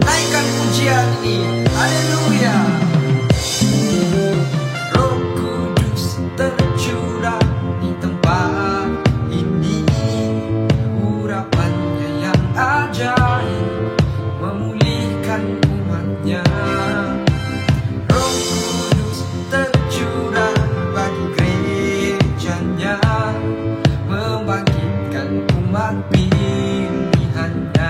naikkan pujian ini. Haleluya. Roh Kudus tercurah di tempat ini, urapannya yang ajaib memulihkan umatnya. Roh Kudus tercurah bagi gerejanya, membangkitkan umat pilihannya.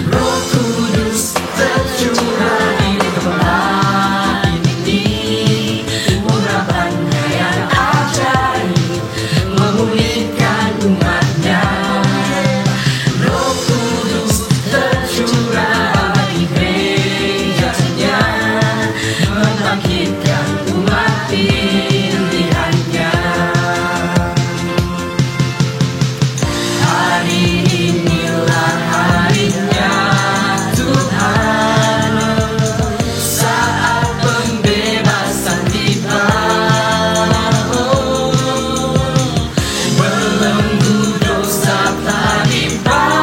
Roh Kudus tercurah di tempat ini, urapannya yang ajaib memulihkan umatnya. Roh Kudus tercurah bagi gerejanya, membangkitkan umat pilihannya. Hari inilah harinya Tuhan, saat pembebasan tiba. Belenggu dosa telah dipatahkan,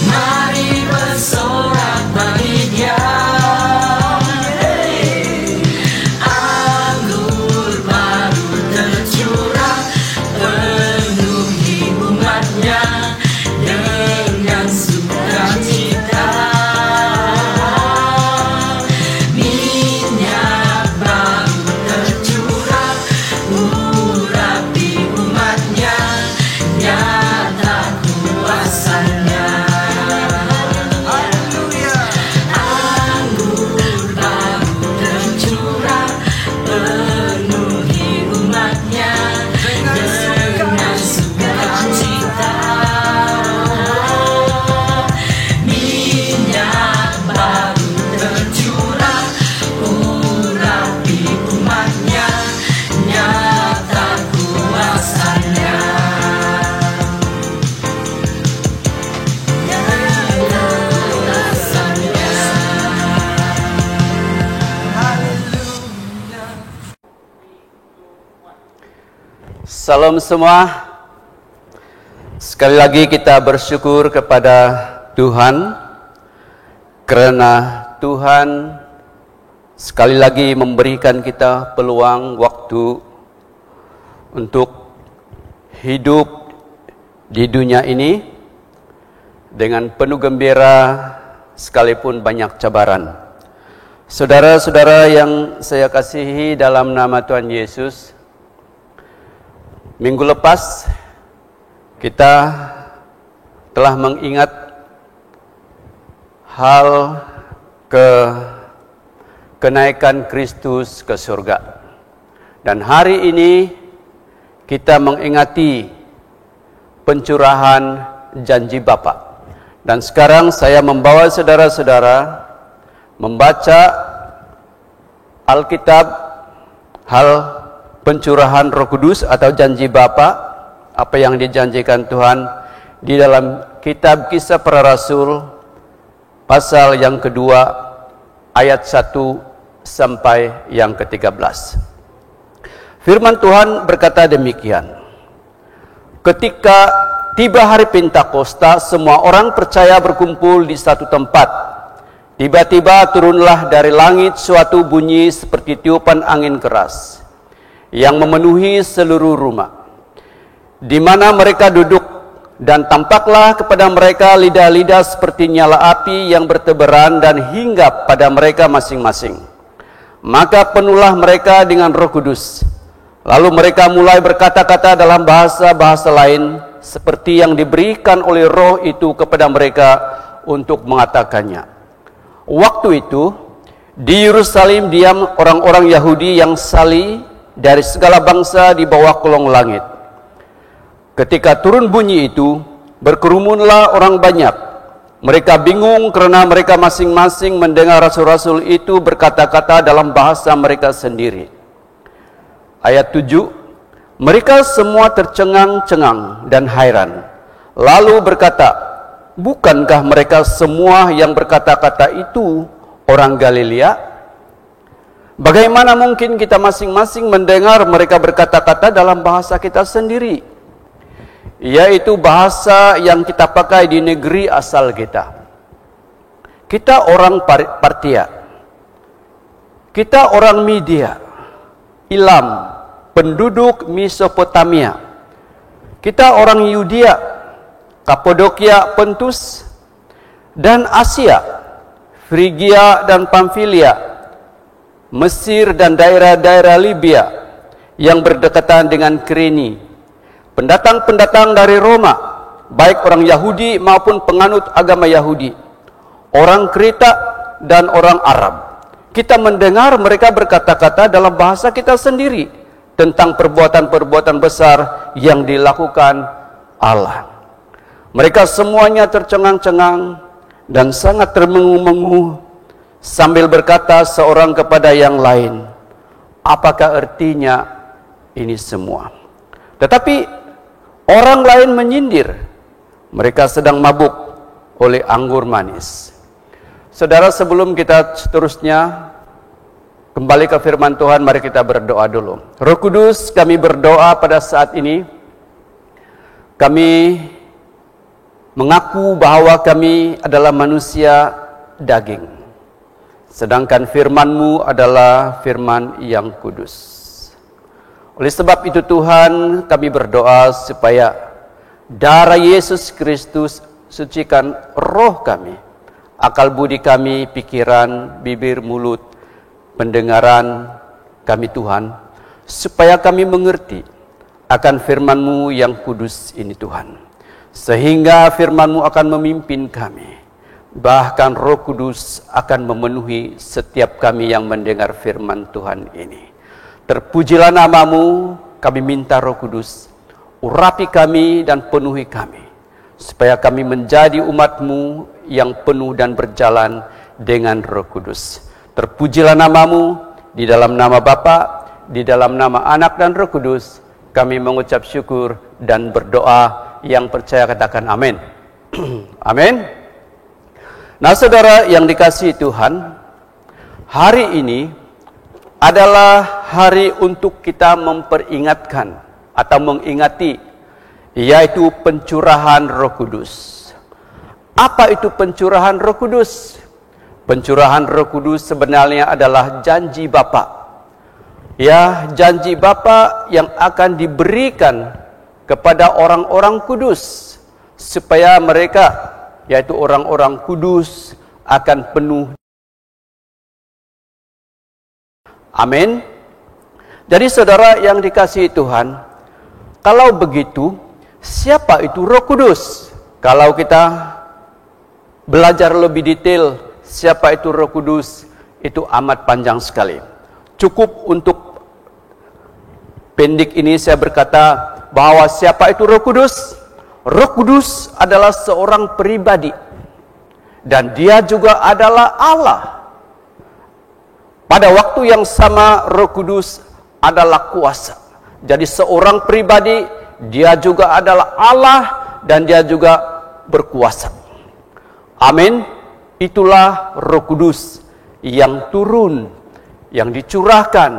mari bersorak bagi Dia. Anggur baru tercurah, penuhi umatnya dengan sukacita. Minyak baru tercurah, urapi umatnya, nyata kuasanya. Haleluya. Anggur baru tercurah, penuhi umatnya dengan sukacita. Minyak baru tercurah, urapi umatnya, nyata kuasanya. Haleluya. Salam semua. Sekali lagi kita bersyukur kepada Tuhan karena Tuhan sekali lagi memberikan kita peluang waktu untuk hidup di dunia ini dengan penuh gembira sekalipun banyak cabaran. Saudara-saudara yang saya kasihi dalam nama Tuhan Yesus, minggu lepas kita telah mengingat hal kenaikan Kristus ke surga. Dan hari ini kita mengingati pencurahan janji Bapa. Dan sekarang saya membawa saudara-saudara membaca Alkitab, hal pencurahan Roh Kudus atau janji Bapa, apa yang dijanjikan Tuhan di dalam kitab Kisah Para Rasul pasal yang kedua ayat 1 sampai yang ke-13. Firman Tuhan berkata demikian. Ketika tiba hari Pentakosta, semua orang percaya berkumpul di satu tempat. Tiba-tiba turunlah dari langit suatu bunyi seperti tiupan angin keras yang memenuhi seluruh rumah di mana mereka duduk, dan tampaklah kepada mereka lidah-lidah seperti nyala api yang bertebaran dan hinggap pada mereka masing-masing. Maka penuhlah mereka dengan Roh Kudus. Lalu mereka mulai berkata-kata dalam bahasa-bahasa lain seperti yang diberikan oleh Roh itu kepada mereka untuk mengatakannya. Waktu itu di Yerusalem diam orang-orang Yahudi yang saleh dari segala bangsa di bawah kolong langit. Ketika turun bunyi itu, berkerumunlah orang banyak. Mereka bingung karena mereka masing-masing mendengar rasul-rasul itu berkata-kata dalam bahasa mereka sendiri. Ayat 7, mereka semua tercengang-cengang dan heran. Lalu berkata, bukankah mereka semua yang berkata-kata itu orang Galilea? Bagaimana mungkin kita masing-masing mendengar mereka berkata-kata dalam bahasa kita sendiri? yaitu bahasa yang kita pakai di negeri asal kita. Kita orang Partia, kita orang Media, Ilam, penduduk Mesopotamia, kita orang Yudea, Kapadokia, Pontus, dan Asia, Frigia dan Pamfilia, Mesir dan daerah-daerah Libya yang berdekatan dengan Kirene, pendatang-pendatang dari Roma, baik orang Yahudi maupun penganut agama Yahudi, orang Kreta dan orang Arab. Kita mendengar mereka berkata-kata dalam bahasa kita sendiri tentang perbuatan-perbuatan besar yang dilakukan Allah. Mereka semuanya tercengang-cengang dan sangat termengu-mengu sambil berkata seorang kepada yang lain, apakah artinya ini semua? Tetapi orang lain menyindir, mereka sedang mabuk oleh anggur manis. Saudara, sebelum kita seterusnya kembali ke firman Tuhan, mari kita berdoa dulu. Roh Kudus, kami berdoa pada saat ini. Kami mengaku bahwa kami adalah manusia daging, sedangkan firman-Mu adalah firman yang kudus. Oleh sebab itu Tuhan, kami berdoa supaya darah Yesus Kristus sucikan roh kami, akal budi kami, pikiran, bibir, mulut, pendengaran kami Tuhan, supaya kami mengerti akan firman-Mu yang kudus ini Tuhan. Sehingga firman-Mu akan memimpin kami, bahkan Roh Kudus akan memenuhi setiap kami yang mendengar firman Tuhan ini. Terpujilah nama-Mu, kami minta Roh Kudus, urapi kami dan penuhi kami, supaya kami menjadi umat-Mu yang penuh dan berjalan dengan Roh Kudus. Terpujilah nama-Mu, di dalam nama Bapa, di dalam nama Anak dan Roh Kudus, kami mengucap syukur dan berdoa. Yang percaya katakan amin. Amin. Nah saudara yang dikasihi Tuhan, hari ini adalah hari untuk kita memperingatkan atau mengingati, yaitu pencurahan Roh Kudus. Apa itu pencurahan Roh Kudus? Pencurahan Roh Kudus sebenarnya adalah janji Bapa. Ya, janji Bapa yang akan diberikan kepada orang-orang kudus, supaya mereka, yaitu orang-orang kudus, akan penuh. Amin. Jadi saudara yang dikasihi Tuhan, kalau begitu, siapa itu Roh Kudus? Kalau kita belajar lebih detail, siapa itu Roh Kudus, itu amat panjang sekali. Cukup untuk pendek ini saya berkata bahwa siapa itu Roh Kudus? Roh Kudus adalah seorang pribadi, dan dia juga adalah Allah. Pada waktu yang sama Roh Kudus adalah kuasa. Jadi seorang pribadi, dia juga adalah Allah dan dia juga berkuasa. Amin. Itulah Roh Kudus yang turun, yang dicurahkan,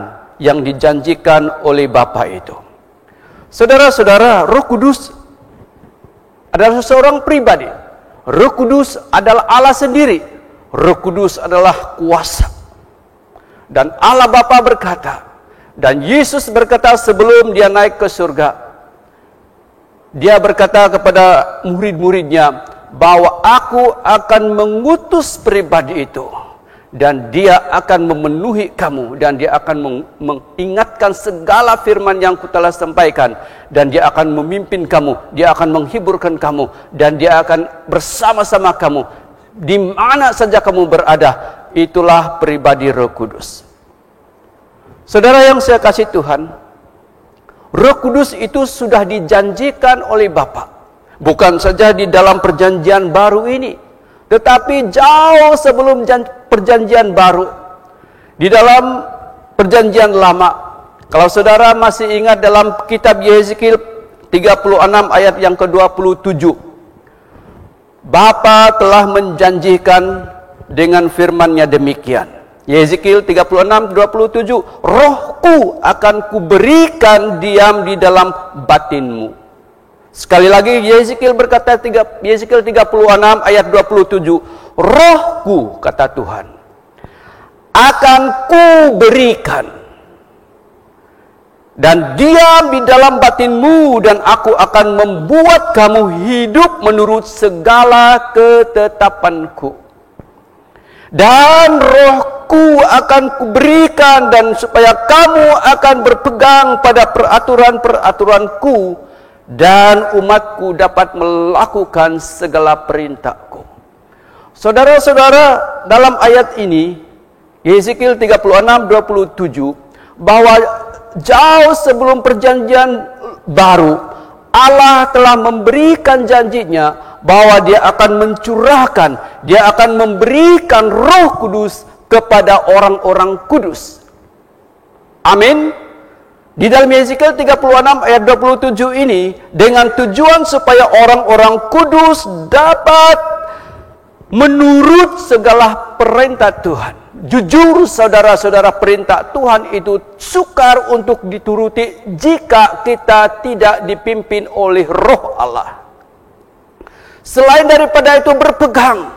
yang dijanjikan oleh Bapa itu. Saudara-saudara, Roh Kudus adalah seorang pribadi. Roh Kudus adalah Allah sendiri. Roh Kudus adalah kuasa. Dan Allah Bapa berkata, dan Yesus berkata sebelum dia naik ke surga, dia berkata kepada murid-muridnya bahwa aku akan mengutus pribadi itu, dan dia akan memenuhi kamu, dan dia akan mengingatkan segala firman yang ku telah sampaikan, dan dia akan memimpin kamu, dia akan menghiburkan kamu, dan dia akan bersama-sama kamu di mana saja kamu berada. Itulah pribadi Roh Kudus. Saudara yang saya kasih Tuhan, Roh Kudus itu sudah dijanjikan oleh Bapa, bukan saja di dalam perjanjian baru ini, tetapi jauh sebelum perjanjian baru, di dalam perjanjian lama. Kalau saudara masih ingat dalam kitab Yezekil 36 ayat yang ke-27, Bapa telah menjanjikan dengan firman-Nya demikian. Yezekil 36:27, Rohku akan kuberikan diam di dalam batinmu. Sekali lagi Yeskiel berkata, Yeskiel 36 ayat 27, Rohku, kata Tuhan, akan kuberikan dan diam di dalam batinmu, dan aku akan membuat kamu hidup menurut segala ketetapanku. Dan rohku akan kuberikan, dan supaya kamu akan berpegang pada peraturan-peraturanku, dan umatku dapat melakukan segala perintahku. Saudara-saudara, dalam ayat ini, Yeskiel 36:27, bahwa jauh sebelum perjanjian baru, Allah telah memberikan janjinya bahwa Dia akan mencurahkan, Dia akan memberikan Roh Kudus kepada orang-orang kudus. Amin. Di dalam Yeskiel 36 ayat 27 ini, dengan tujuan supaya orang-orang kudus dapat menurut segala perintah Tuhan. Jujur saudara-saudara, perintah Tuhan itu sukar untuk dituruti jika kita tidak dipimpin oleh Roh Allah. Selain daripada itu, berpegang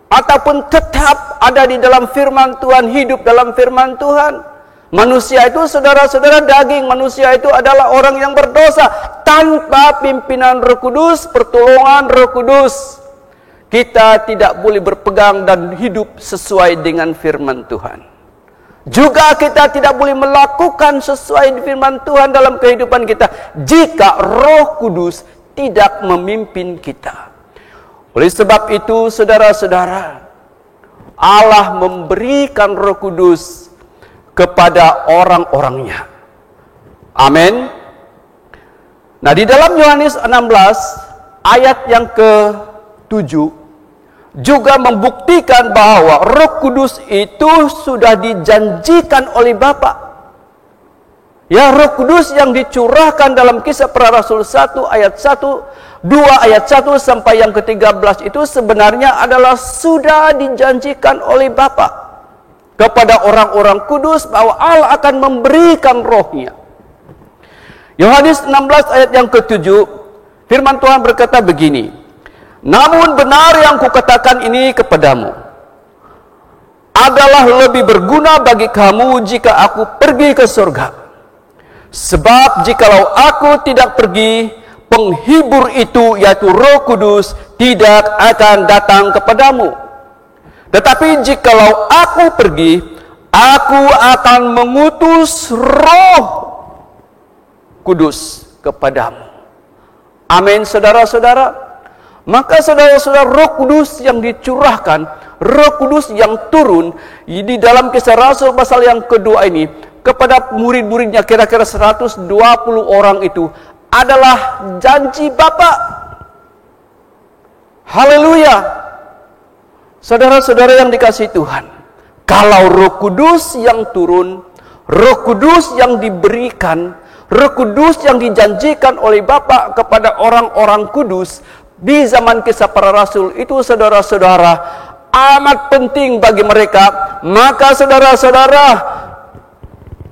ataupun tetap ada di dalam firman Tuhan, hidup dalam firman Tuhan. Manusia itu, saudara-saudara, daging. Manusia itu adalah orang yang berdosa. Tanpa pimpinan Roh Kudus, pertolongan Roh Kudus, kita tidak boleh berpegang dan hidup sesuai dengan firman Tuhan. Juga kita tidak boleh melakukan sesuai firman Tuhan dalam kehidupan kita jika Roh Kudus tidak memimpin kita. Oleh sebab itu, saudara-saudara, Allah memberikan Roh Kudus kepada orang-orangnya. Amin. Nah, di dalam Yohanes 16 ayat yang ke-7 juga membuktikan bahwa Roh Kudus itu sudah dijanjikan oleh Bapa. Ya, Roh Kudus yang dicurahkan dalam Kisah Para Rasul 1 ayat 1, 2 ayat 1 sampai yang ke-13 itu sebenarnya adalah sudah dijanjikan oleh Bapa kepada orang-orang kudus bahwa Allah akan memberikan Roh-Nya. Yohanes 16 ayat yang ke-7, firman Tuhan berkata begini, namun benar yang kukatakan ini kepadamu adalah lebih berguna bagi kamu jika aku pergi ke surga. Sebab jikalau aku tidak pergi, penghibur itu, yaitu Roh Kudus, tidak akan datang kepadamu. Tetapi jikalau aku pergi, aku akan mengutus Roh Kudus kepadamu. Amin, saudara-saudara. Maka saudara-saudara, Roh Kudus yang dicurahkan, Roh Kudus yang turun di dalam Kisah Rasul pasal yang kedua ini kepada murid-muridnya, kira-kira 120 orang itu adalah janji Bapa. Haleluya. Saudara-saudara yang dikasihi Tuhan, kalau Roh Kudus yang turun, Roh Kudus yang diberikan, Roh Kudus yang dijanjikan oleh Bapa kepada orang-orang kudus di zaman Kisah Para Rasul itu, saudara-saudara, amat penting bagi mereka. Maka saudara-saudara,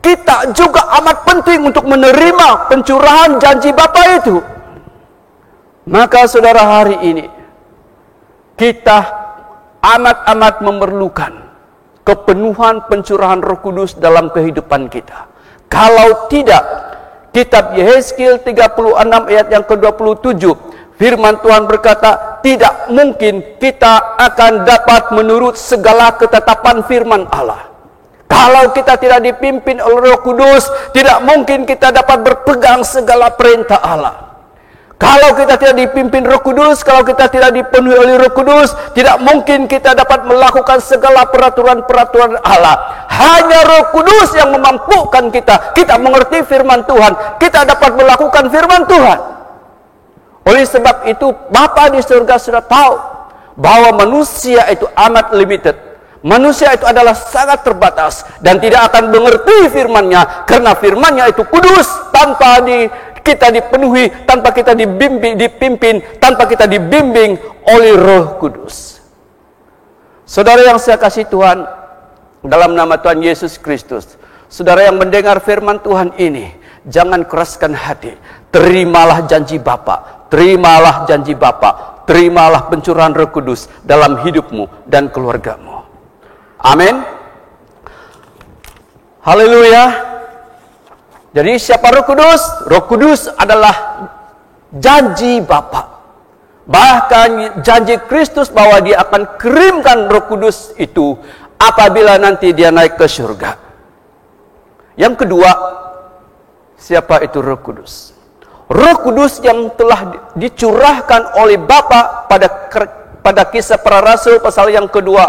kita juga amat penting untuk menerima pencurahan janji Bapa itu. Maka saudara, hari ini kita amat-amat memerlukan kepenuhan pencurahan Roh Kudus dalam kehidupan kita. Kalau tidak, kitab Yeskiel 36 ayat yang ke-27, firman Tuhan berkata, tidak mungkin kita akan dapat menurut segala ketetapan firman Allah. Kalau kita tidak dipimpin oleh Roh Kudus, tidak mungkin kita dapat berpegang segala perintah Allah. Kalau kita tidak dipimpin Roh Kudus, kalau kita tidak dipenuhi oleh Roh Kudus, tidak mungkin kita dapat melakukan segala peraturan-peraturan Allah. Hanya Roh Kudus yang memampukan kita mengerti firman Tuhan, kita dapat melakukan firman Tuhan. Oleh sebab itu, Bapa di surga sudah tahu bahwa manusia itu amat limited. Manusia itu adalah sangat terbatas dan tidak akan mengerti firman-Nya, karena firman-Nya itu kudus, tanpa kita dipenuhi, tanpa kita dipimpin, tanpa kita dibimbing oleh Roh Kudus. Saudara yang saya kasih Tuhan, dalam nama Tuhan Yesus Kristus, saudara yang mendengar firman Tuhan ini, jangan keraskan hati, terimalah janji Bapa, terimalah janji Bapa, terimalah pencurahan Roh Kudus dalam hidupmu dan keluargamu. Amin. Haleluya. Jadi siapa Roh Kudus? Roh Kudus adalah janji Bapa. Bahkan janji Kristus bahwa dia akan kirimkan Roh Kudus itu apabila nanti dia naik ke surga. Yang kedua, siapa itu Roh Kudus? Roh Kudus yang telah dicurahkan oleh Bapa pada Kisah Para Rasul pasal yang kedua,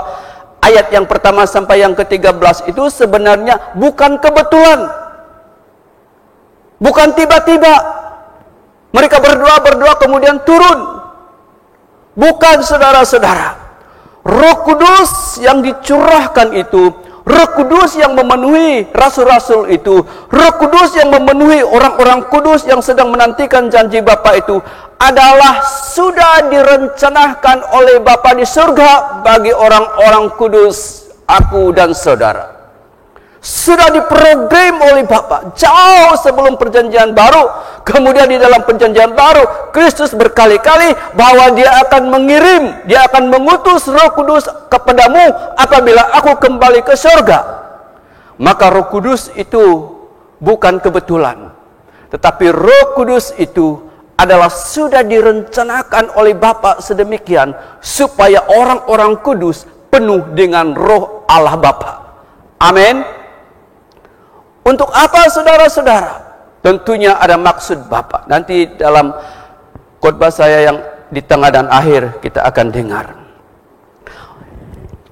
ayat yang pertama sampai yang ke-13 itu sebenarnya bukan kebetulan. Bukan tiba-tiba mereka berdoa kemudian turun. Bukan, saudara-saudara. Roh Kudus yang dicurahkan itu, Roh Kudus yang memenuhi rasul-rasul itu, Roh Kudus yang memenuhi orang-orang kudus yang sedang menantikan janji Bapa itu adalah sudah direncanakan oleh Bapa di surga bagi orang-orang kudus, aku dan saudara. Sudah diprogram oleh Bapa jauh sebelum perjanjian baru. Kemudian di dalam perjanjian baru Kristus berkali-kali bahwa dia akan mengirim, dia akan mengutus Roh Kudus kepadamu apabila aku kembali ke surga. Maka Roh Kudus itu bukan kebetulan, tetapi Roh Kudus itu adalah sudah direncanakan oleh Bapa sedemikian supaya orang-orang kudus penuh dengan Roh Allah Bapa. Amin. Untuk apa, saudara-saudara? Tentunya ada maksud Bapa. Nanti dalam khotbah saya yang di tengah dan akhir kita akan dengar.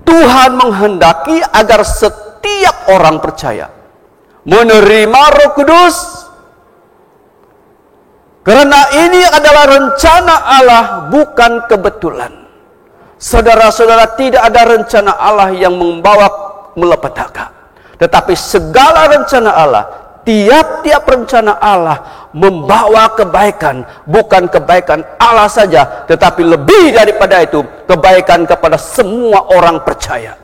Tuhan menghendaki agar setiap orang percaya menerima Roh Kudus, karena ini adalah rencana Allah, bukan kebetulan. Saudara-saudara, tidak ada rencana Allah yang membawa malapetaka. Tetapi segala rencana Allah, tiap-tiap rencana Allah membawa kebaikan. Bukan kebaikan Allah saja, tetapi lebih daripada itu, kebaikan kepada semua orang percaya.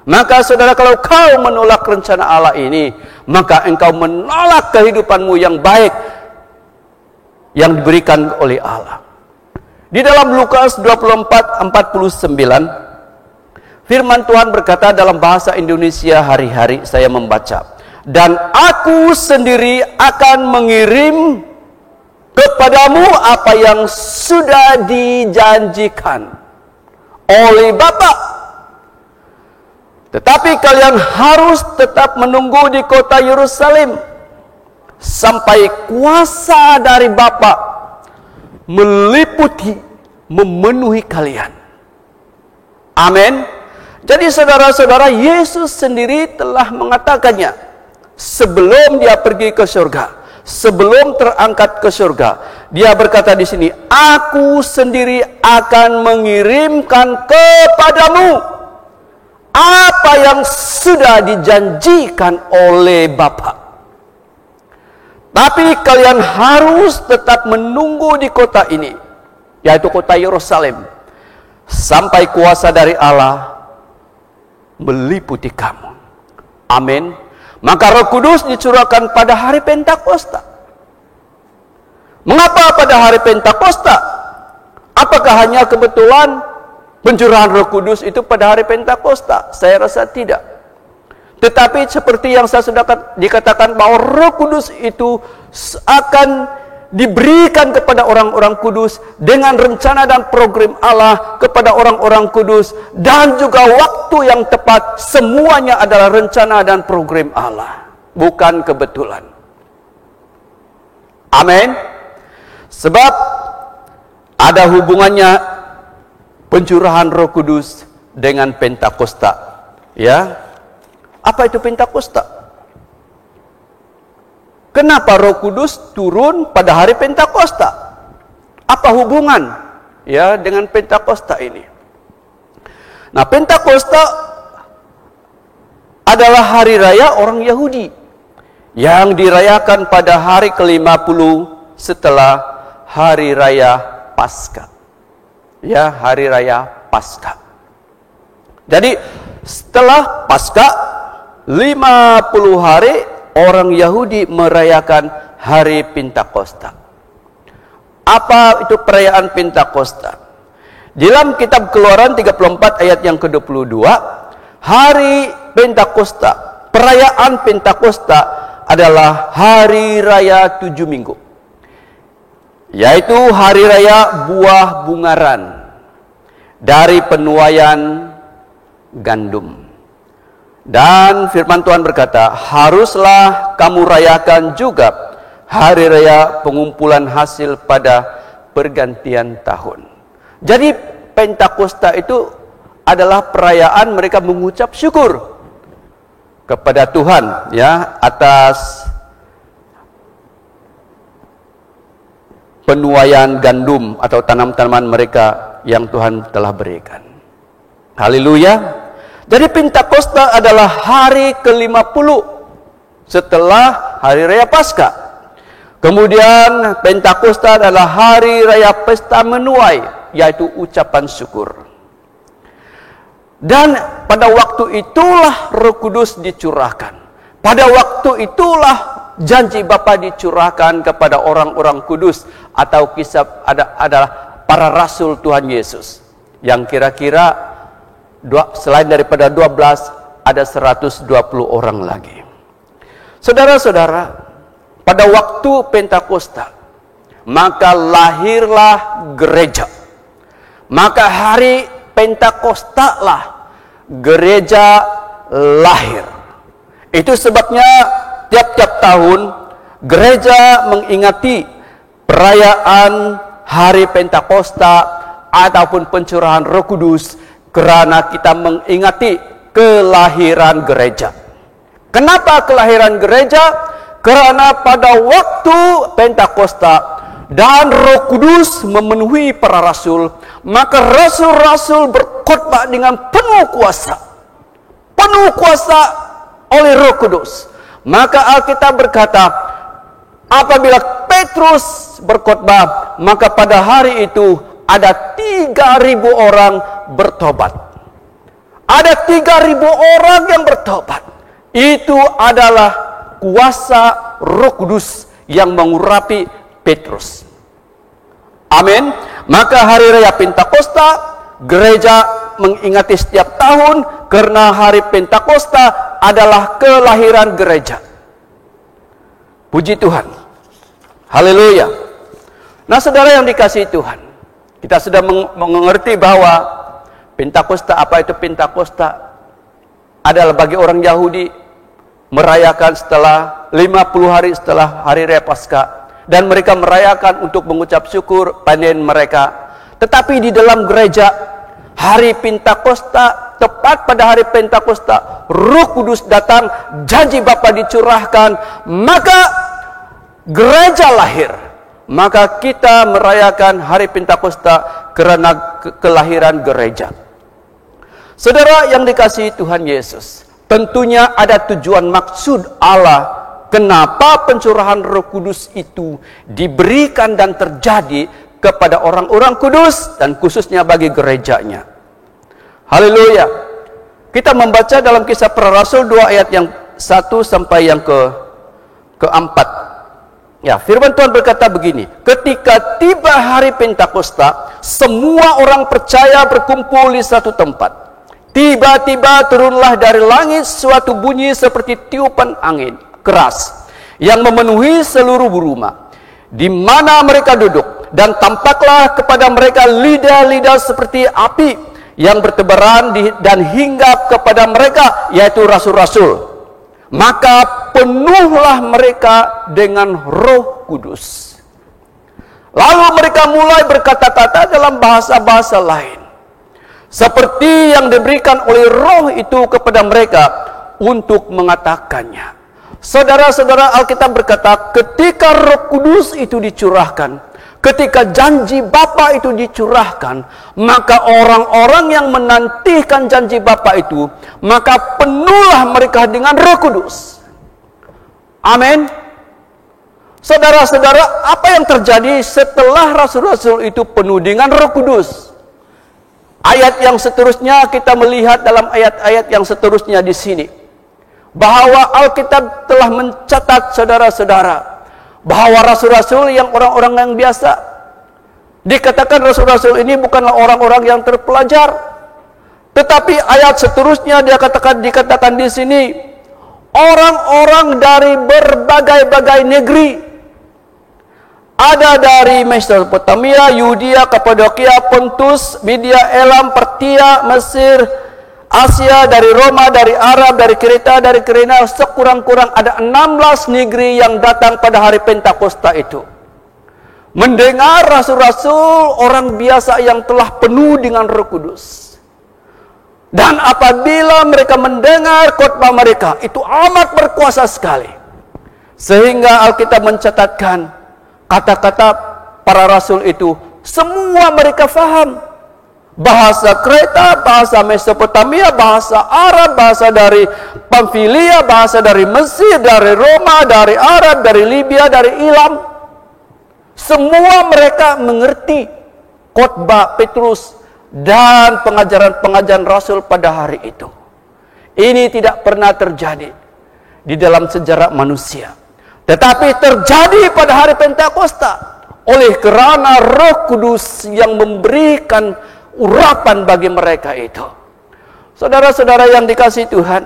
Maka saudara, kalau kau menolak rencana Allah ini, maka engkau menolak kehidupanmu yang baik yang diberikan oleh Allah. Di dalam Lukas 24:49, firman Tuhan berkata dalam bahasa Indonesia hari-hari, saya membaca, dan aku sendiri akan mengirim kepadamu apa yang sudah dijanjikan oleh Bapa. Tetapi kalian harus tetap menunggu di kota Yerusalem sampai kuasa dari Bapa meliputi, memenuhi kalian. Amin. Jadi saudara-saudara, Yesus sendiri telah mengatakannya sebelum dia pergi ke surga, sebelum terangkat ke surga. Dia berkata di sini, aku sendiri akan mengirimkan kepadamu apa yang sudah dijanjikan oleh Bapa. Tapi kalian harus tetap menunggu di kota ini, yaitu kota Yerusalem, sampai kuasa dari Allah meliputi kamu. Amin. Maka Roh Kudus dicurahkan pada hari Pentakosta. Mengapa pada hari Pentakosta? Apakah hanya kebetulan pencurahan Roh Kudus itu pada hari Pentakosta? Saya rasa tidak. Tetapi seperti yang saya sudah dikatakan bahwa Roh Kudus itu akan diberikan kepada orang-orang kudus dengan rencana dan program Allah kepada orang-orang kudus, dan juga waktu yang tepat. Semuanya adalah rencana dan program Allah, bukan kebetulan. Amin. Sebab ada hubungannya pencurahan Roh Kudus dengan Pentakosta. Ya. Apa itu Pentakosta? Kenapa Roh Kudus turun pada hari Pentakosta? Apa hubungan ya dengan Pentakosta ini? Nah, Pentakosta adalah hari raya orang Yahudi yang dirayakan pada hari ke-50 setelah hari raya Paskah. Ya, hari raya Paskah. Jadi setelah Paskah 50 hari orang Yahudi merayakan hari Pentakosta. Apa itu perayaan Pentakosta? Dalam kitab Keluaran 34 ayat yang ke-22, hari Pentakosta, perayaan Pentakosta adalah hari raya 7 minggu, yaitu hari raya buah bungaran dari penuaian gandum. Dan firman Tuhan berkata, haruslah kamu rayakan juga hari raya pengumpulan hasil pada pergantian tahun. Jadi Pentakosta itu adalah perayaan mereka mengucap syukur kepada Tuhan, ya, atas penuaian gandum atau tanam-tanaman mereka yang Tuhan telah berikan. Haleluya. Jadi Pentakosta adalah hari ke-50 setelah hari raya Paskah. Kemudian Pentakosta adalah hari raya pesta menuai, yaitu ucapan syukur. Dan pada waktu itulah Roh Kudus dicurahkan. Pada waktu itulah janji Bapa dicurahkan kepada orang-orang kudus, atau kisah adalah para rasul Tuhan Yesus, yang kira-kira selain daripada 12 ada 120 orang lagi. Saudara-saudara, pada waktu Pentakosta maka lahirlah gereja. Maka hari Pentakosta lah gereja lahir. Itu sebabnya tiap-tiap tahun gereja mengingati perayaan hari Pentakosta ataupun pencurahan Roh Kudus, karena kita mengingati kelahiran gereja. Kenapa kelahiran gereja? Karena pada waktu Pentakosta dan Roh Kudus memenuhi para rasul, maka rasul-rasul berkhotbah dengan penuh kuasa oleh Roh Kudus. Maka Alkitab berkata, apabila Petrus berkhotbah, maka pada hari itu ada 3.000 orang bertobat. Ada 3.000 orang yang bertobat. Itu adalah kuasa Roh Kudus yang mengurapi Petrus. Amin. Maka hari raya Pentakosta gereja mengingati setiap tahun, karena hari Pentakosta adalah kelahiran gereja. Puji Tuhan. Haleluya. Nah, saudara yang dikasihi Tuhan, kita sudah mengerti bahwa Pentakosta, apa itu Pentakosta? Adalah bagi orang Yahudi merayakan setelah 50 hari setelah hari raya Paskah, dan mereka merayakan untuk mengucap syukur panen mereka. Tetapi di dalam gereja, hari Pentakosta, tepat pada hari Pentakosta, Roh Kudus datang, janji Bapa dicurahkan, maka gereja lahir. Maka kita merayakan hari Pentakosta karena kelahiran gereja. Saudara yang dikasihi Tuhan Yesus, tentunya ada tujuan maksud Allah kenapa pencurahan Roh Kudus itu diberikan dan terjadi kepada orang-orang kudus, dan khususnya bagi gerejanya. Haleluya. Kita membaca dalam Kisah Para Rasul 2 ayat yang 1 sampai yang keempat. Ya, firman Tuhan berkata begini, ketika tiba hari Pentakosta, semua orang percaya berkumpul di satu tempat. Tiba-tiba turunlah dari langit suatu bunyi seperti tiupan angin keras yang memenuhi seluruh rumah di mana mereka duduk, dan tampaklah kepada mereka lidah-lidah seperti api yang bertebaran dan hinggap kepada mereka, yaitu rasul-rasul. Maka penuhlah mereka dengan Roh Kudus. Lalu mereka mulai berkata-kata dalam bahasa-bahasa lain, seperti yang diberikan oleh Roh itu kepada mereka untuk mengatakannya. Saudara-saudara, Alkitab berkata, ketika Roh Kudus itu dicurahkan, ketika janji Bapa itu dicurahkan, maka orang-orang yang menantikan janji Bapa itu, maka penuhlah mereka dengan Roh Kudus. Amin. Saudara-saudara, apa yang terjadi setelah rasul-rasul itu penuh dengan Roh Kudus? Ayat yang seterusnya kita melihat dalam ayat-ayat yang seterusnya di sini, bahwa Alkitab telah mencatat, saudara-saudara, bahwa rasul-rasul yang orang-orang yang biasa, Dikatakan rasul-rasul ini bukanlah orang-orang yang terpelajar. Tetapi ayat seterusnya dikatakan di sini orang-orang dari berbagai-bagai negeri. Ada dari Mesopotamia, Yudea, Kapadokia, Pontus, Media, Elam, Partia, Mesir, Asia, dari Roma, dari Arab, dari Kreta, dari Kirene, sekurang-kurang ada 16 negeri yang datang pada hari Pentakosta itu. Mendengar rasul-rasul orang biasa yang telah penuh dengan Roh Kudus. Dan apabila mereka mendengar khotbah mereka, itu amat berkuasa sekali. Sehingga Alkitab mencatatkan kata-kata para rasul itu semua mereka faham. Bahasa Kreta, bahasa Mesopotamia, bahasa Arab, bahasa dari Pamfilia, bahasa dari Mesir, dari Roma, dari Arab, dari Libya, dari Ilam. Semua mereka mengerti khotbah Petrus dan pengajaran-pengajaran Rasul pada hari itu. Ini tidak pernah terjadi di dalam sejarah manusia, tetapi terjadi pada hari Pentakosta oleh karena Roh Kudus yang memberikan urapan bagi mereka itu. Saudara-saudara yang dikasihi Tuhan,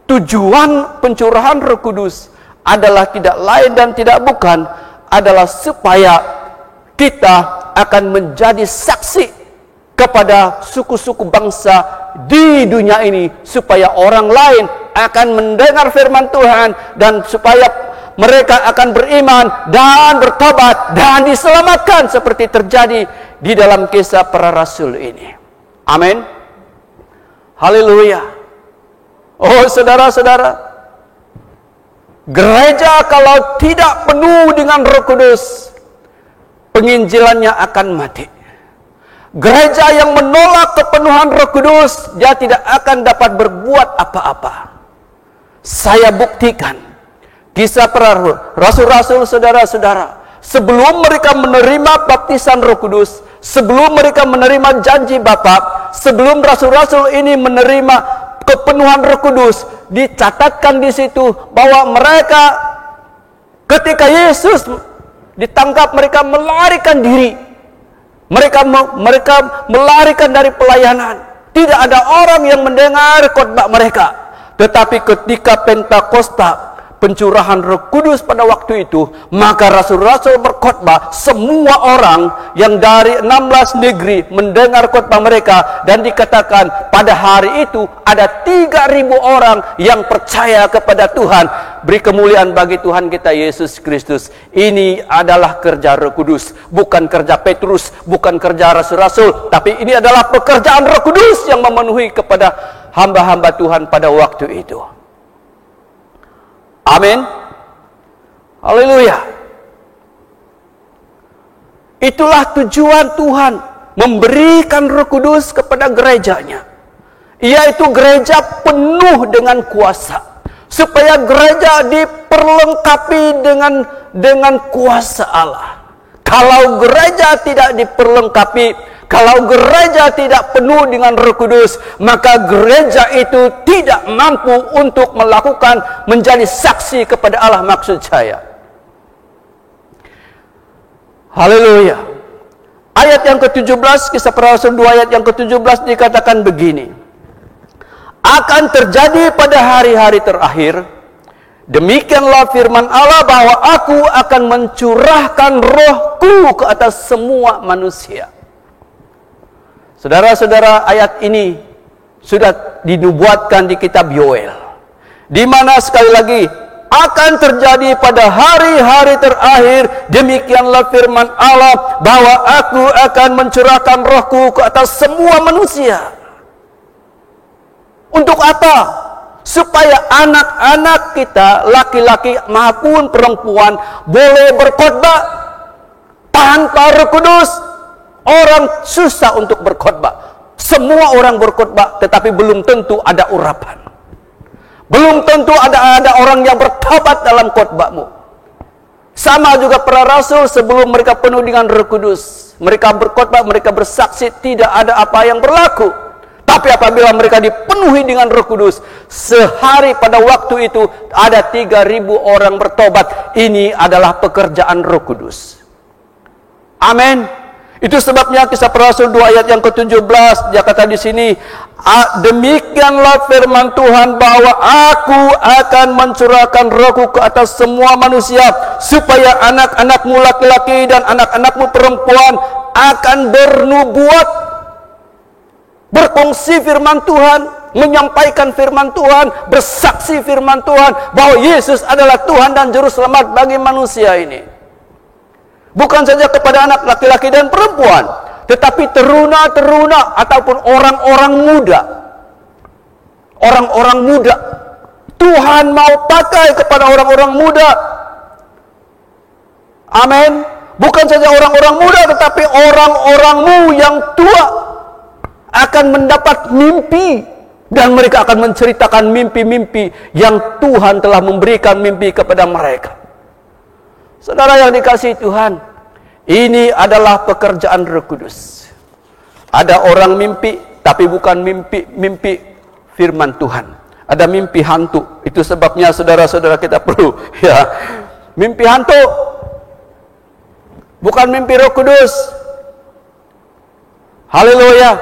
tujuan pencurahan Roh Kudus adalah tidak lain dan tidak bukan adalah supaya kita akan menjadi saksi kepada suku-suku bangsa di dunia ini, supaya orang lain akan mendengar firman Tuhan dan supaya mereka akan beriman dan bertobat dan diselamatkan seperti terjadi di dalam kisah para rasul ini. Amin. Haleluya. Oh saudara-saudara, gereja kalau tidak penuh dengan Roh Kudus, penginjilannya akan mati. Gereja yang menolak kepenuhan Roh Kudus, dia tidak akan dapat berbuat apa-apa. Saya buktikan kisah para rasul-rasul, saudara-saudara, sebelum mereka menerima baptisan Roh Kudus, sebelum mereka menerima janji Bapa, sebelum rasul-rasul ini menerima kepenuhan Roh Kudus, dicatatkan di situ bahwa mereka ketika Yesus ditangkap, mereka melarikan diri. Mereka melarikan dari pelayanan. Tidak ada orang yang mendengar khotbah mereka. Tetapi ketika Pentakosta, pencurahan Roh Kudus pada waktu itu, maka rasul-rasul berkhotbah, semua orang yang dari 16 negeri mendengar khotbah mereka, dan dikatakan pada hari itu ada 3.000 orang yang percaya kepada Tuhan. Beri kemuliaan bagi Tuhan kita Yesus Kristus. Ini adalah kerja Roh Kudus, bukan kerja Petrus, bukan kerja rasul-rasul, tapi ini adalah pekerjaan Roh Kudus yang memenuhi kepada hamba-hamba Tuhan pada waktu itu. Amin. Haleluya. Itulah tujuan Tuhan memberikan Roh Kudus kepada gerejanya, yaitu gereja penuh dengan kuasa, supaya gereja diperlengkapi dengan kuasa Allah. Kalau gereja tidak diperlengkapi, kalau gereja tidak penuh dengan Roh Kudus, maka gereja itu tidak mampu untuk melakukan menjadi saksi kepada Allah, maksud saya. Haleluya. Ayat yang ke-17, kisah para rasul 2 ayat yang ke-17 dikatakan begini. Akan terjadi pada hari-hari terakhir, demikianlah firman Allah, bahwa aku akan mencurahkan Rohku ke atas semua manusia. Saudara-saudara, ayat ini sudah dinubuatkan di kitab Yoel, di mana sekali lagi akan terjadi pada hari-hari terakhir, demikianlah firman Allah, bahwa aku akan mencurahkan Rohku ke atas semua manusia. Untuk apa? Supaya anak-anak kita, laki-laki maupun perempuan, boleh berkhotbah. Tanpa Roh Kudus, orang susah untuk berkhotbah. Semua orang berkhotbah, tetapi belum tentu ada urapan. Belum tentu ada orang yang bertobat dalam khotbahmu. Sama juga para rasul, sebelum mereka penuh dengan Roh Kudus, mereka berkhotbah, mereka bersaksi, tidak ada apa yang berlaku. Tapi apabila mereka dipenuhi dengan Roh Kudus, sehari pada waktu itu ada 3.000 orang bertobat. Ini adalah pekerjaan Roh Kudus. Amin. Itu sebabnya Kisah Para Rasul 2 ayat yang ke-17 dia kata di sini, demikianlah firman Tuhan bahwa aku akan mencurahkan rohku ke atas semua manusia, supaya anak-anakmu laki-laki dan anak-anakmu perempuan akan bernubuat, berkongsi firman Tuhan, menyampaikan firman Tuhan, bersaksi firman Tuhan bahwa Yesus adalah Tuhan dan Juru Selamat bagi manusia ini. Bukan saja kepada anak laki-laki dan perempuan, tetapi teruna-teruna ataupun orang-orang muda. Orang-orang muda. Tuhan mau pakai kepada orang-orang muda. Amin. Bukan saja orang-orang muda, tetapi orang-orangmu yang tua akan mendapat mimpi. Dan mereka akan menceritakan mimpi-mimpi yang Tuhan telah memberikan mimpi kepada mereka. Saudara yang dikasihi Tuhan, ini adalah pekerjaan Roh Kudus. Ada orang mimpi, tapi bukan mimpi firman Tuhan. Ada mimpi hantu. Itu sebabnya saudara-saudara kita perlu mimpi hantu. Bukan mimpi Roh Kudus. Haleluya.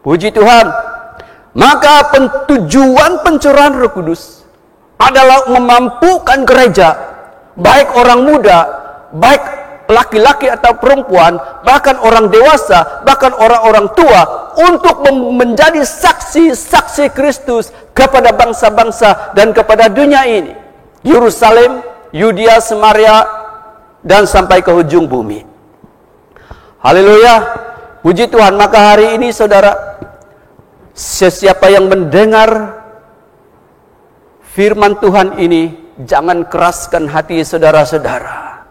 Puji Tuhan. Maka tujuan pencurahan Roh Kudus adalah memampukan gereja, baik orang muda, baik laki-laki atau perempuan, bahkan orang dewasa, bahkan orang-orang tua, untuk menjadi saksi-saksi Kristus kepada bangsa-bangsa dan kepada dunia ini. Yerusalem, Yudea, Samaria, dan sampai ke ujung bumi. Haleluya. Puji Tuhan. Maka hari ini saudara, sesiapa yang mendengar firman Tuhan ini, jangan keraskan hati saudara-saudara.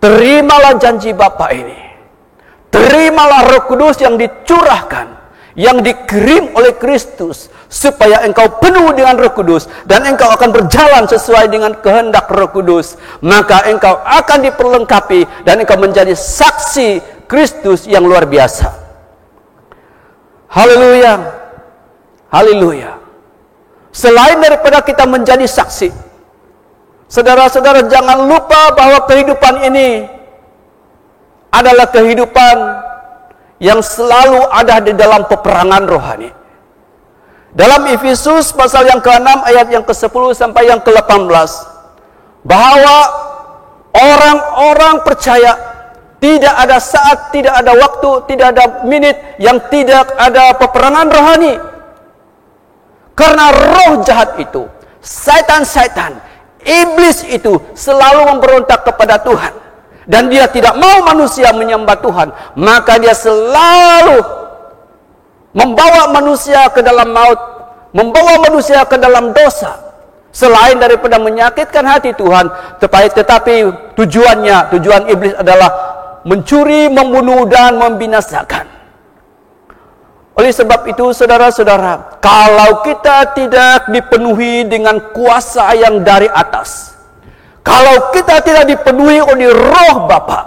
Terimalah janji Bapa ini. Terimalah Roh Kudus yang dicurahkan, yang dikirim oleh Kristus, supaya engkau penuh dengan Roh Kudus dan engkau akan berjalan sesuai dengan kehendak Roh Kudus. Maka engkau akan diperlengkapi dan engkau menjadi saksi Kristus yang luar biasa. Haleluya. Haleluya. Selain daripada kita menjadi saksi, saudara-saudara jangan lupa bahwa kehidupan ini adalah kehidupan yang selalu ada di dalam peperangan rohani. Dalam Efesus pasal yang ke-6 ayat yang ke-10 sampai yang ke-18, bahwa orang-orang percaya tidak ada saat, tidak ada waktu, tidak ada menit yang tidak ada peperangan rohani. Karena roh jahat itu, setan-setan, iblis itu selalu memberontak kepada Tuhan. Dan dia tidak mau manusia menyembah Tuhan. Maka dia selalu membawa manusia ke dalam maut, membawa manusia ke dalam dosa. Selain daripada menyakitkan hati Tuhan, tetapi tujuan iblis adalah mencuri, membunuh, dan membinasakan. Oleh sebab itu, saudara-saudara, kalau kita tidak dipenuhi dengan kuasa yang dari atas, kalau kita tidak dipenuhi oleh Roh Bapa,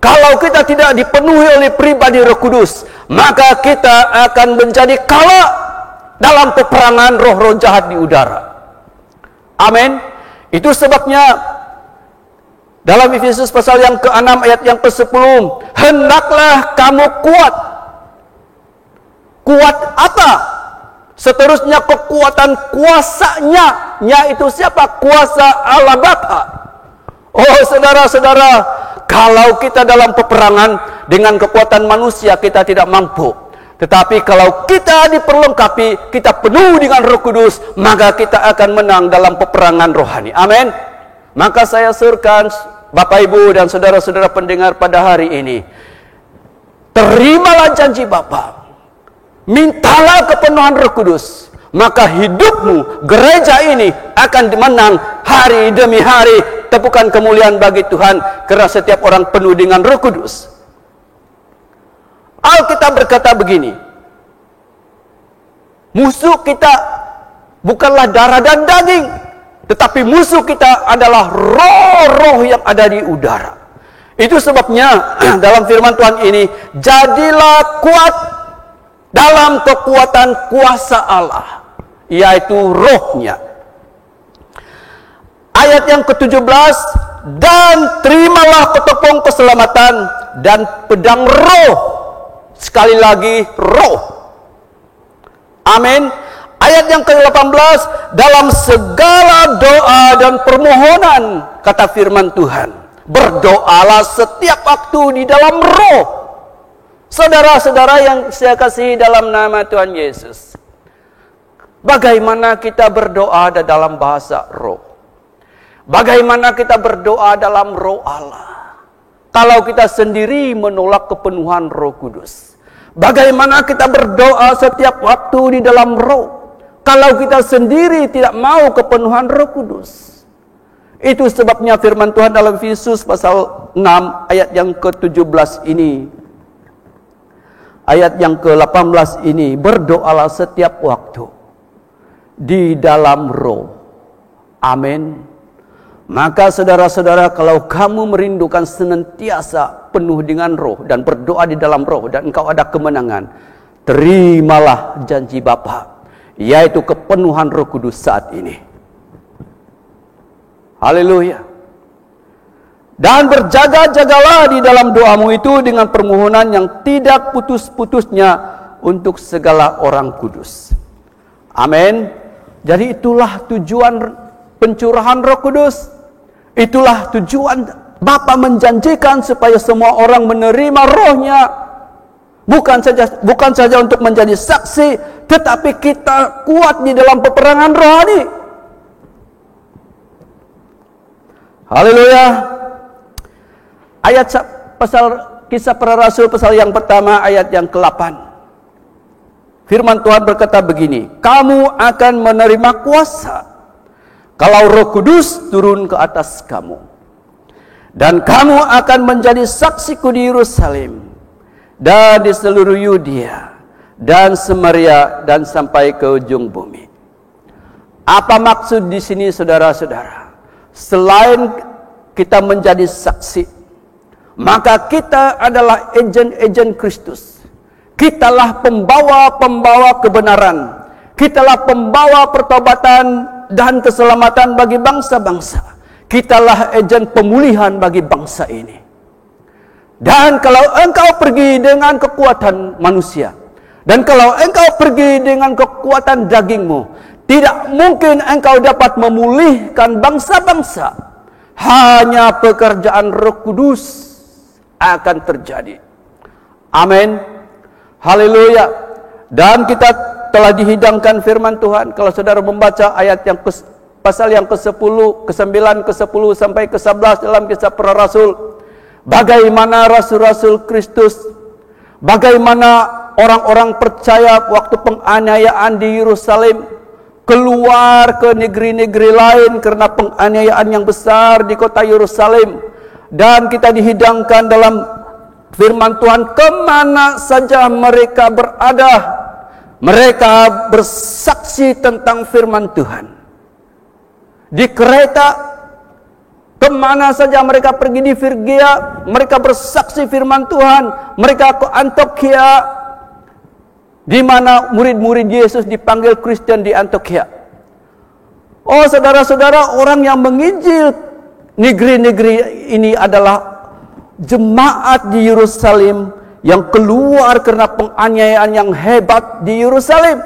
kalau kita tidak dipenuhi oleh pribadi Roh Kudus, maka kita akan menjadi kalah dalam peperangan roh-roh jahat di udara. Amin. Itu sebabnya dalam Efesus pasal yang ke-6 ayat yang ke-10, hendaklah kamu kuat. Kuat apa? Seterusnya kekuatan kuasanya. Nya itu siapa? Kuasa Allah Bapa. Oh saudara-saudara, kalau kita dalam peperangan dengan kekuatan manusia kita tidak mampu. Tetapi kalau kita diperlengkapi, kita penuh dengan Roh Kudus, maka kita akan menang dalam peperangan rohani. Amin. Maka saya serukan Bapak Ibu dan saudara-saudara pendengar pada hari ini, terimalah janji Bapa. Mintalah kepenuhan Roh Kudus, maka hidupmu, gereja ini akan menang hari demi hari. Tepukan kemuliaan bagi Tuhan, karena setiap orang penuh dengan Roh Kudus. Alkitab berkata begini, musuh kita bukanlah darah dan daging, tetapi musuh kita adalah roh-roh yang ada di udara. Itu sebabnya dalam firman Tuhan ini, jadilah kuat dalam kekuatan kuasa Allah, yaitu rohnya. Ayat yang ke-17, dan terimalah ketopong keselamatan dan pedang roh. Sekali lagi roh. Amin. Ayat yang ke-18, dalam segala doa dan permohonan, kata firman Tuhan, berdoalah setiap waktu di dalam roh. Saudara-saudara yang saya kasihi dalam nama Tuhan Yesus, bagaimana kita berdoa dalam bahasa roh? Bagaimana kita berdoa dalam roh Allah? Kalau kita sendiri menolak kepenuhan Roh Kudus. Bagaimana kita berdoa setiap waktu di dalam roh? Kalau kita sendiri tidak mau kepenuhan Roh Kudus. Itu sebabnya firman Tuhan dalam Efesus pasal 6 ayat yang ke-17 ini. Ayat yang ke-18 ini, berdoalah setiap waktu di dalam roh. Amin. Maka saudara-saudara, kalau kamu merindukan senantiasa penuh dengan roh dan berdoa di dalam roh dan engkau ada kemenangan, terimalah janji Bapa, yaitu kepenuhan Roh Kudus saat ini. Haleluya. Dan berjaga-jagalah di dalam doamu itu dengan permohonan yang tidak putus-putusnya untuk segala orang kudus. Amin. Jadi itulah tujuan pencurahan Roh Kudus. Itulah tujuan Bapa menjanjikan supaya semua orang menerima rohnya. Bukan saja untuk menjadi saksi, tetapi kita kuat di dalam peperangan rohani. Haleluya. Ayat pasal Kisah Para Rasul pasal yang pertama ayat yang ke-8. Firman Tuhan berkata begini, kamu akan menerima kuasa kalau Roh Kudus turun ke atas kamu. Dan kamu akan menjadi saksiku di Yerusalem dan di seluruh Yudea dan Samaria dan sampai ke ujung bumi. Apa maksud di sini saudara-saudara? Selain kita menjadi saksi, maka kita adalah agen-agen Kristus. Kitalah pembawa-pembawa kebenaran. Kitalah pembawa pertobatan dan keselamatan bagi bangsa-bangsa. Kitalah agen pemulihan bagi bangsa ini. Dan kalau engkau pergi dengan kekuatan manusia, dan kalau engkau pergi dengan kekuatan dagingmu, tidak mungkin engkau dapat memulihkan bangsa-bangsa. Hanya pekerjaan Roh Kudus akan terjadi. Amin. Haleluya. Dan kita telah dihidangkan firman Tuhan. Kalau saudara membaca ayat yang pasal yang ke-10, ke-9, ke-10 sampai ke-11 dalam Kisah Para Rasul, bagaimana rasul-rasul Kristus, bagaimana orang-orang percaya waktu penganiayaan di Yerusalem keluar ke negeri-negeri lain karena penganiayaan yang besar di kota Yerusalem. Dan kita dihidangkan dalam firman Tuhan, kemana saja mereka berada, mereka bersaksi tentang firman Tuhan. Di kereta, kemana saja mereka pergi, di Frigia, mereka bersaksi firman Tuhan. Mereka ke Antioquia, di mana murid-murid Yesus dipanggil Kristen di Antioquia. Oh saudara-saudara, orang yang menginjil negeri-negeri ini adalah jemaat di Yerusalem yang keluar karena penganiayaan yang hebat di Yerusalem.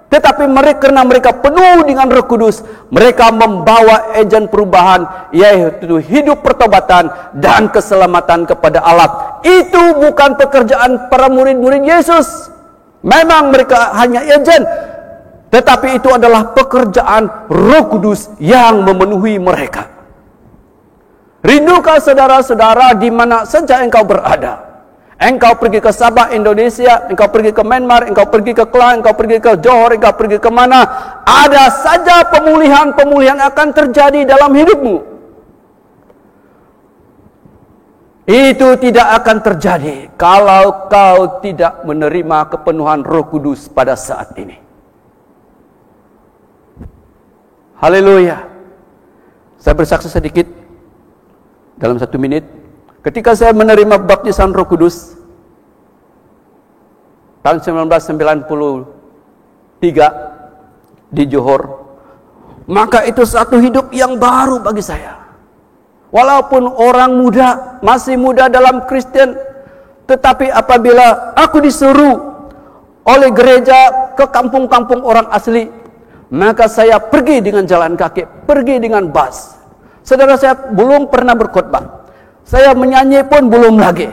Tetapi mereka, karena mereka penuh dengan Roh Kudus, mereka membawa agen perubahan, yaitu hidup pertobatan dan keselamatan kepada Allah. Itu bukan pekerjaan para murid-murid Yesus. Memang mereka hanya agen, tetapi itu adalah pekerjaan Roh Kudus yang memenuhi mereka. Rindukah saudara-saudara di mana saja engkau berada? Engkau pergi ke Sabah, Indonesia, engkau pergi ke Myanmar, engkau pergi ke Kelang, engkau pergi ke Johor, engkau pergi ke mana, ada saja pemulihan-pemulihan akan terjadi dalam hidupmu. Itu tidak akan terjadi kalau kau tidak menerima kepenuhan Roh Kudus pada saat ini. Haleluya. Saya bersaksi sedikit dalam 1 menit. Ketika saya menerima baptisan Roh Kudus tahun 1993 di Johor, maka itu satu hidup yang baru bagi saya. Walaupun orang muda, masih muda dalam Kristen, Tetapi apabila aku disuruh oleh gereja ke kampung-kampung orang asli, maka saya pergi dengan jalan kaki, pergi dengan bus. Saudara, saya belum pernah berkhotbah. Saya menyanyi pun belum lagi.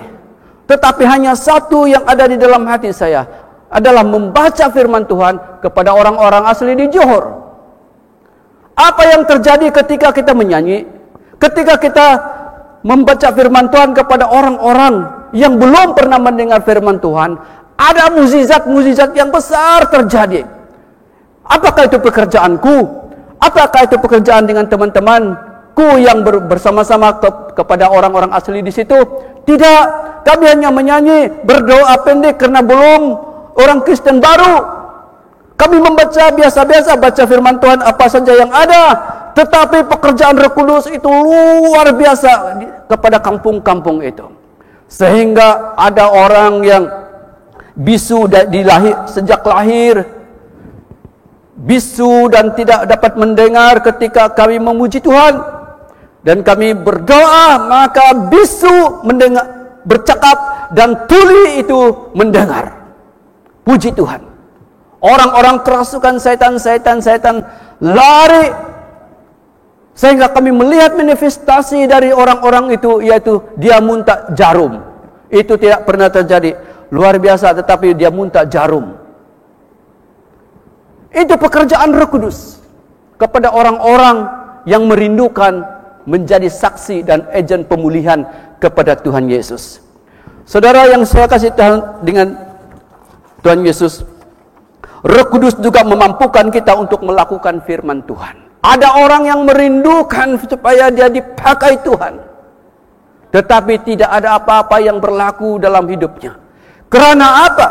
Tetapi hanya satu yang ada di dalam hati saya adalah membaca firman Tuhan kepada orang-orang asli di Johor. Apa yang terjadi ketika kita menyanyi, ketika kita membaca firman Tuhan kepada orang-orang yang belum pernah mendengar firman Tuhan, ada mukjizat-mukjizat yang besar terjadi. Apakah itu pekerjaanku? Apakah itu pekerjaan dengan teman-temanku yang bersama-sama kepada orang-orang asli di situ? Tidak, kami hanya menyanyi, berdoa pendek karena belum orang Kristen baru. Kami membaca biasa-biasa, baca firman Tuhan apa saja yang ada. Tetapi pekerjaan Roh Kudus itu luar biasa kepada kampung-kampung itu. Sehingga ada orang yang bisu sejak lahir, bisu dan tidak dapat mendengar ketika kami memuji Tuhan. Dan kami berdoa, maka bisu mendengar, bercakap, dan tuli itu mendengar. Puji Tuhan. Orang-orang kerasukan setan lari. Sehingga kami melihat manifestasi dari orang-orang itu, yaitu dia muntah jarum. Itu tidak pernah terjadi. Luar biasa, tetapi dia muntah jarum. Itu pekerjaan Roh Kudus kepada orang-orang yang merindukan menjadi saksi dan agen pemulihan kepada Tuhan Yesus. Saudara yang saya kasih tahu dengan Tuhan Yesus, Roh Kudus juga memampukan kita untuk melakukan firman Tuhan. Ada orang yang merindukan supaya dia dipakai Tuhan, tetapi tidak ada apa-apa yang berlaku dalam hidupnya. Karena apa?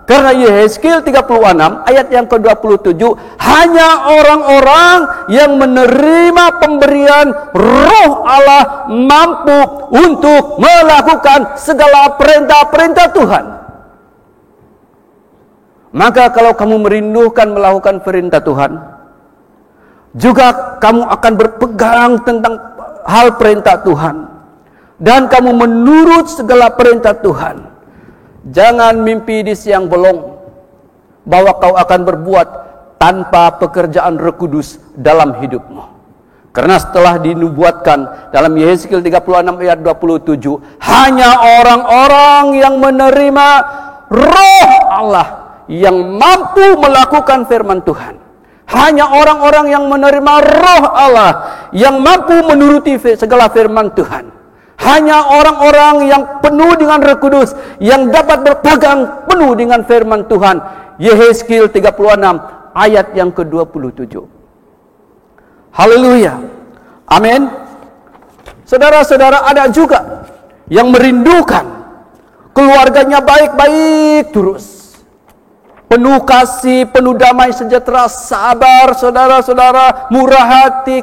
Karena Yehezkiel 36 ayat yang ke-27, hanya orang-orang yang menerima pemberian Roh Allah mampu untuk melakukan segala perintah-perintah Tuhan. Maka kalau kamu merindukan melakukan perintah Tuhan, juga kamu akan berpegang tentang hal perintah Tuhan, dan kamu menurut segala perintah Tuhan. Jangan mimpi di siang bolong bahwa kau akan berbuat tanpa pekerjaan Roh Kudus dalam hidupmu. Karena setelah dinubuatkan dalam Yehezkiel 36 ayat 27, hanya orang-orang yang menerima Roh Allah yang mampu melakukan firman Tuhan. Hanya orang-orang yang menerima Roh Allah yang mampu menuruti segala firman Tuhan. Hanya orang-orang yang penuh dengan Roh Kudus yang dapat berpegang penuh dengan firman Tuhan. Yehezkiel 36 ayat yang ke-27. Haleluya. Amin. Saudara-saudara, ada juga yang merindukan keluarganya baik-baik terus, penuh kasih, penuh damai sejahtera, sabar, saudara-saudara, murah hati,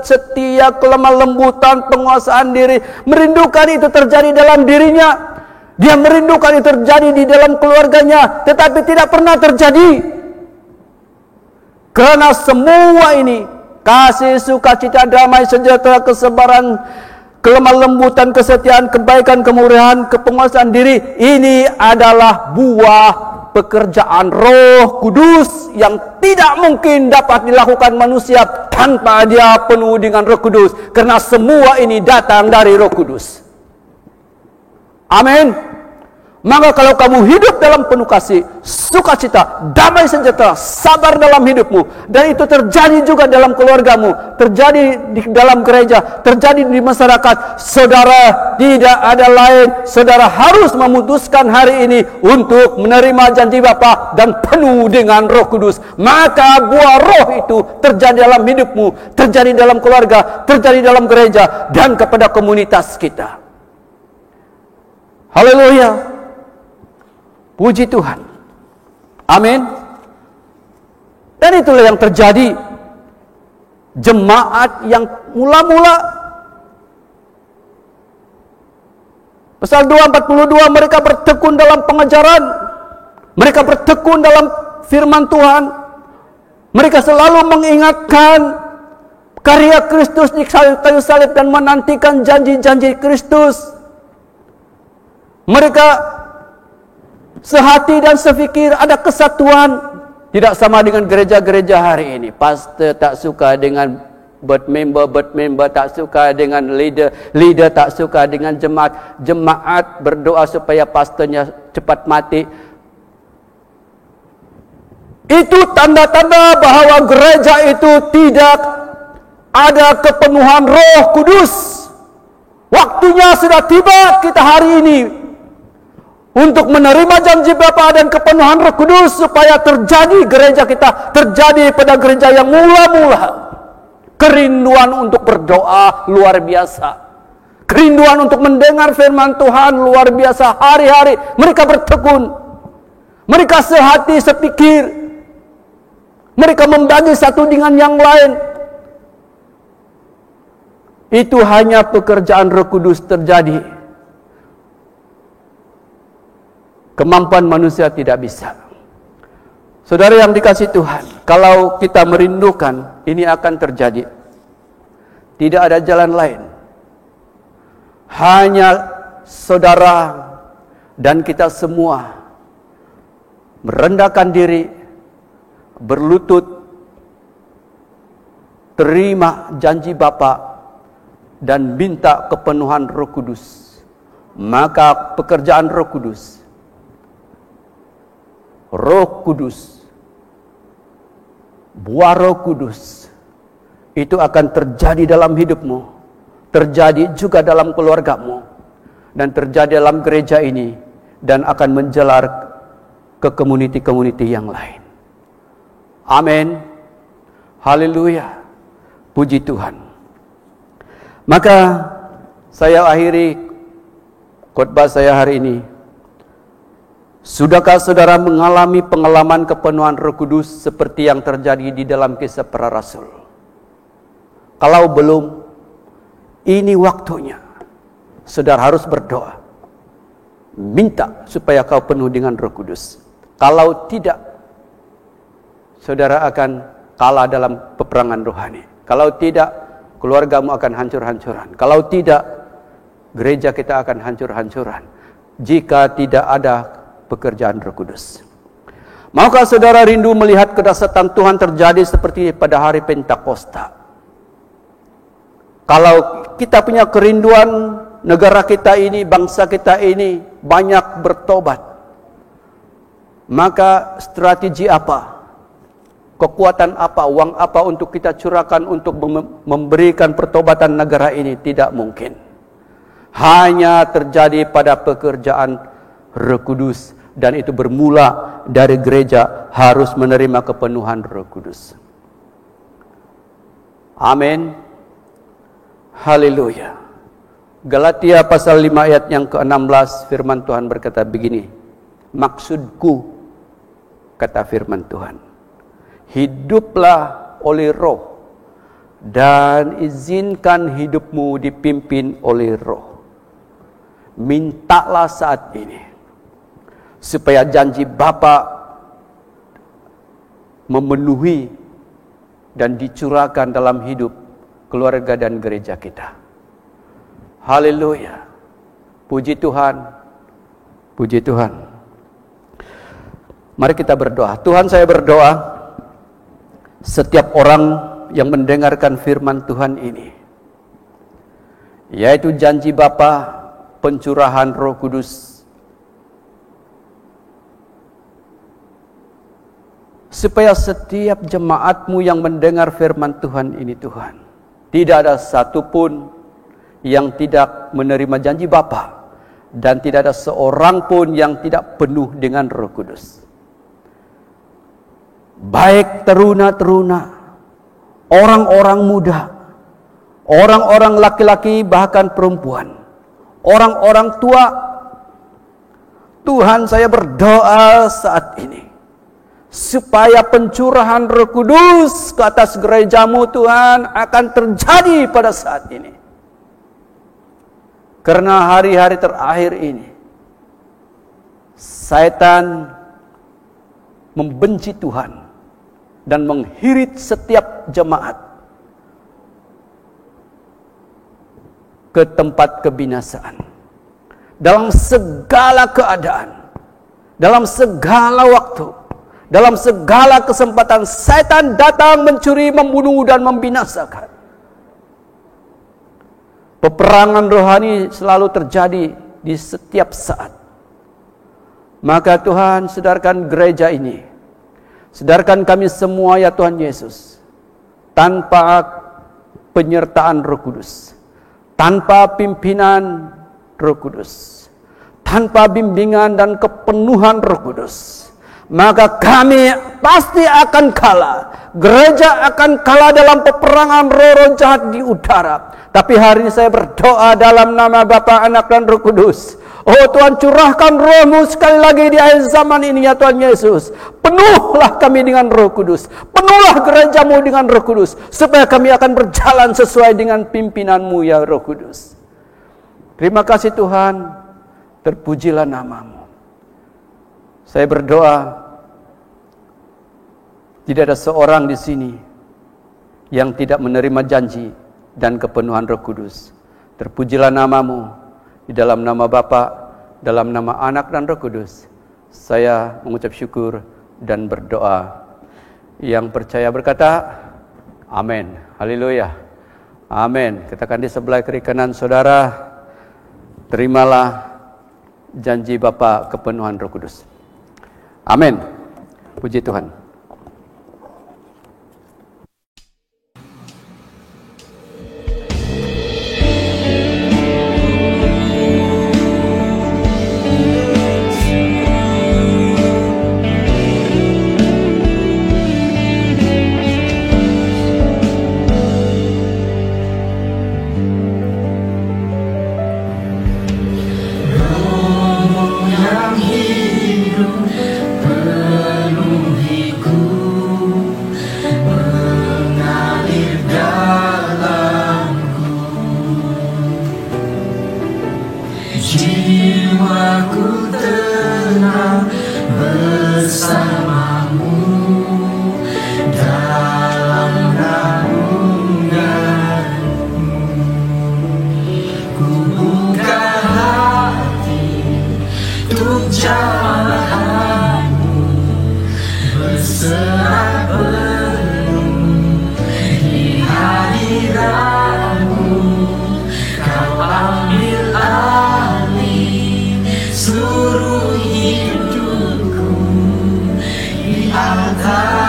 setia, kelemah lembutan, penguasaan diri. Merindukan itu terjadi dalam dirinya. Dia merindukan itu terjadi di dalam keluarganya, tetapi tidak pernah terjadi. Karena semua ini, kasih, sukacita, damai sejahtera, kesabaran, kelemah lembutan, kesetiaan, kebaikan, kemurahan, kepenguasaan diri, ini adalah buah pekerjaan Roh Kudus yang tidak mungkin dapat dilakukan manusia tanpa dia penuh dengan Roh Kudus, karena semua ini datang dari Roh Kudus. Amin. Maka kalau kamu hidup dalam penuh kasih, sukacita, damai sejahtera, sabar dalam hidupmu, dan itu terjadi juga dalam keluargamu, terjadi di dalam gereja, terjadi di masyarakat, saudara, tidak ada lain, saudara harus memutuskan hari ini untuk menerima janji Bapa dan penuh dengan Roh Kudus. Maka buah Roh itu terjadi dalam hidupmu, terjadi dalam keluarga, terjadi dalam gereja, dan kepada komunitas kita. Haleluya. Puji Tuhan. Amin. Dan itulah yang terjadi. Jemaat yang mula-mula, pasal 2:42, mereka bertekun dalam pengajaran, mereka bertekun dalam firman Tuhan, mereka selalu mengingatkan karya Kristus di kayu salib dan menantikan janji-janji Kristus. Mereka sehati dan sefikir, ada kesatuan. Tidak sama dengan gereja-gereja hari ini. Pastor tak suka dengan board member tak suka dengan leader tak suka dengan jemaat berdoa supaya pastornya cepat mati. Itu tanda-tanda bahwa gereja itu tidak ada kepenuhan Roh Kudus. Waktunya sudah tiba kita hari ini untuk menerima janji Bapa dan kepenuhan Roh Kudus supaya terjadi gereja kita, terjadi pada gereja yang mula-mula. Kerinduan untuk berdoa luar biasa. Kerinduan untuk mendengar firman Tuhan luar biasa. Hari-hari mereka bertekun. Mereka sehati sepikir. Mereka membagi satu dengan yang lain. Itu hanya pekerjaan Roh Kudus terjadi. Kemampuan manusia tidak bisa. Saudara yang dikasihi Tuhan, kalau kita merindukan, ini akan terjadi. Tidak ada jalan lain. Hanya saudara dan kita semua merendahkan diri, berlutut, terima janji Bapa dan minta kepenuhan Roh Kudus. Maka pekerjaan Roh Kudus, buah Roh Kudus itu akan terjadi dalam hidupmu, terjadi juga dalam keluargamu, dan terjadi dalam gereja ini, dan akan menjalar ke komuniti-komuniti yang lain. Amin. Haleluya. Puji Tuhan. Maka saya akhiri khotbah saya hari ini. Sudahkah saudara mengalami pengalaman kepenuhan Roh Kudus seperti yang terjadi di dalam Kisah Para Rasul? Kalau belum, ini waktunya. Saudara harus berdoa. Minta supaya kau penuh dengan Roh Kudus. Kalau tidak, saudara akan kalah dalam peperangan rohani. Kalau tidak, keluargamu akan hancur-hancuran. Kalau tidak, gereja kita akan hancur-hancuran. Jika tidak ada pekerjaan Roh Kudus. Maukah saudara rindu melihat kedahsyatan Tuhan terjadi seperti pada hari Pentakosta? Kalau kita punya kerinduan negara kita ini, bangsa kita ini banyak bertobat, maka strategi apa? Kekuatan apa? Uang apa untuk kita curahkan untuk memberikan pertobatan negara ini? Tidak mungkin. Hanya terjadi pada pekerjaan Roh Kudus, dan itu bermula dari gereja harus menerima kepenuhan Roh Kudus. Amin. Haleluya. Galatia pasal 5 ayat yang ke-16, firman Tuhan berkata begini. Maksudku, kata firman Tuhan, hiduplah oleh Roh dan izinkan hidupmu dipimpin oleh Roh. Mintalah saat ini supaya janji Bapa memenuhi dan dicurahkan dalam hidup keluarga dan gereja kita. Haleluya. Puji Tuhan. Puji Tuhan. Mari kita berdoa. Tuhan, saya berdoa setiap orang yang mendengarkan firman Tuhan ini, yaitu janji Bapa, pencurahan Roh Kudus, supaya setiap jemaat-Mu yang mendengar firman Tuhan ini, Tuhan, tidak ada satupun yang tidak menerima janji Bapa, dan tidak ada seorang pun yang tidak penuh dengan Roh Kudus. Baik teruna-teruna, orang-orang muda, orang-orang laki-laki bahkan perempuan, orang-orang tua. Tuhan, saya berdoa saat ini supaya pencurahan Roh Kudus ke atas gereja-Mu, Tuhan, akan terjadi pada saat ini. Karena hari-hari terakhir ini, Satan membenci Tuhan dan menghirit setiap jemaat ke tempat kebinasaan. dalam segala keadaan, dalam segala waktu, dalam segala kesempatan setan datang mencuri, membunuh dan membinasakan. Peperangan rohani selalu terjadi di setiap saat. Maka Tuhan, sedarkan gereja ini, sedarkan kami semua ya Tuhan Yesus, tanpa penyertaan Roh Kudus, tanpa pimpinan Roh Kudus, tanpa bimbingan dan kepenuhan Roh Kudus, maka kami pasti akan kalah. Gereja akan kalah dalam peperangan roh-roh jahat di udara. Tapi hari ini saya berdoa dalam nama Bapa, Anak dan Roh Kudus. Oh Tuhan, curahkan Roh-Mu sekali lagi di akhir zaman ini ya Tuhan Yesus. Penuhlah kami dengan Roh Kudus. Penuhlah gereja-Mu dengan Roh Kudus. Supaya kami akan berjalan sesuai dengan pimpinan-Mu ya Roh Kudus. Terima kasih Tuhan. Terpujilah nama-Mu. Saya berdoa, tidak ada seorang di sini yang tidak menerima janji dan kepenuhan Roh Kudus. Terpujilah nama-Mu. Di dalam nama Bapa, dalam nama Anak dan Roh Kudus, saya mengucap syukur dan berdoa. Yang percaya berkata, amin. Haleluya. Amin. Katakan di sebelah kiri kanan saudara, terimalah janji Bapa kepenuhan Roh Kudus. Amin. Puji Tuhan. Seluruh hidupku di atas